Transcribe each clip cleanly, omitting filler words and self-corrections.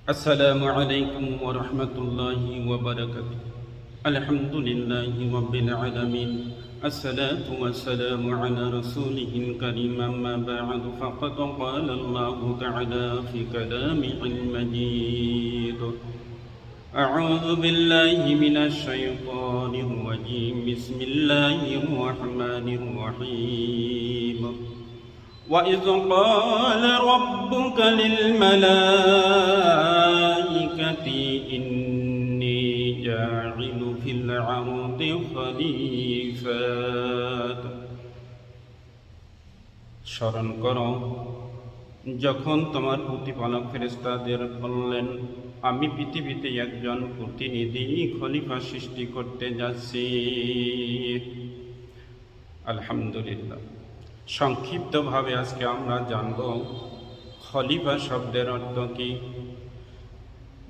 السلام عليكم ورحمة الله وبركاته. الحمد لله رب العالمين. الصلاة والسلام على رسوله الكريم. أما بعد فقد قال الله تعالى في كلامه المجيد: أعوذ بالله من الشيطان الرجيم. بسم الله الرحمن الرحيم. وإذ قال ربك للملائكة إني جاعل في الأرض خليفة। স্মরণ করো যখন তোমার প্রতিপালক ফেরেশতাদের বললেন, আমি পৃথিবীতে একজন প্রতিনিধি খলিফা সৃষ্টি করতে যাচ্ছি। আলহামদুলিল্লাহ। সংক্ষিপ্তভাবে আজকে আমরা জানব খলিফা শব্দের অর্থ কি।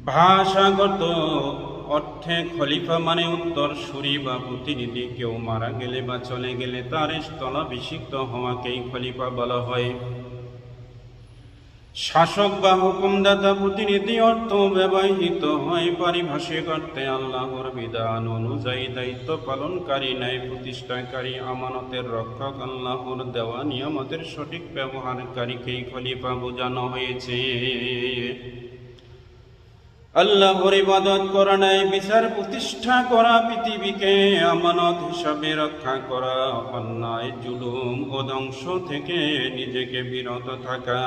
ভাষাগত অর্থে খলিফা মানে উত্তরসূরি বা প্রতিনিধি। কেউ মারা গেলে বা চলে গেলে তার স্থলাভিষিক্ত হওয়াকেই খলিফা বলা হয়। শাসক বা হুকুমদাতা প্রতিনিধি অর্থ ব্যবহৃত হয় পারিভাষিক অর্থে আল্লাহর বিধান অনুযায়ী দায়িত্ব পালনকারী, ন্যায় প্রতিষ্ঠাকারী, আমানতের রক্ষক, আল্লাহর দেওয়া নিয়ামতের সঠিক ব্যবহারকারীকেই খলিফা বোঝানো হয়েছে। আল্লাহর ইবাদত করা, ন্যায় বিচার প্রতিষ্ঠা করা, পৃথিবীকে আমানত হিসাবে রক্ষা করা, অন্যায়, জুলুম ও ধ্বংস থেকে নিজেকে বিরত থাকা।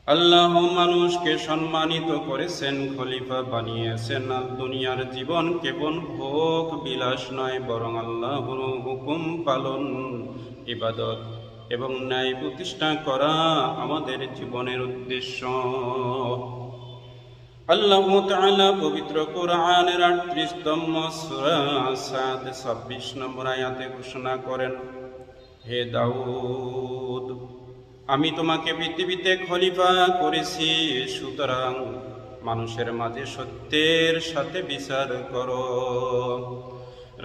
আল্লাহ মানুষকে সম্মানিত করেছেন, খলিফা বানিয়েছেন। আর দুনিয়ার জীবন কেবল ভোগ বিলাস নয়, বরং আল্লাহর হুকুম পালন, ইবাদত এবং ন্যায় প্রতিষ্ঠা করা আমাদের জীবনের উদ্দেশ্য। আল্লাহ তাআলা পবিত্র কোরআনের 38তম সূরা সাদ 26 নম্বর আয়াতে ঘোষণা করেন, হে দাউদ, আমি তোমাকে পৃথিবীতে খলিফা করেছি, সুতরাং মানুষের মাঝে সত্যের সাথে বিচার করো।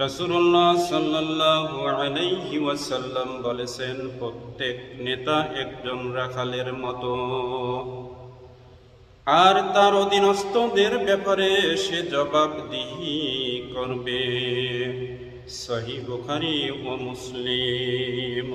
রাসূলুল্লাহ সাল্লাল্লাহু আলাইহি ওয়াসাল্লাম বলেছেন, প্রত্যেক নেতা একজন রাখালের মতো, আর তার অধীনস্থদের ব্যাপারে সে জবাবদিহি করবে। সহিহ বুখারী ও মুসলিম।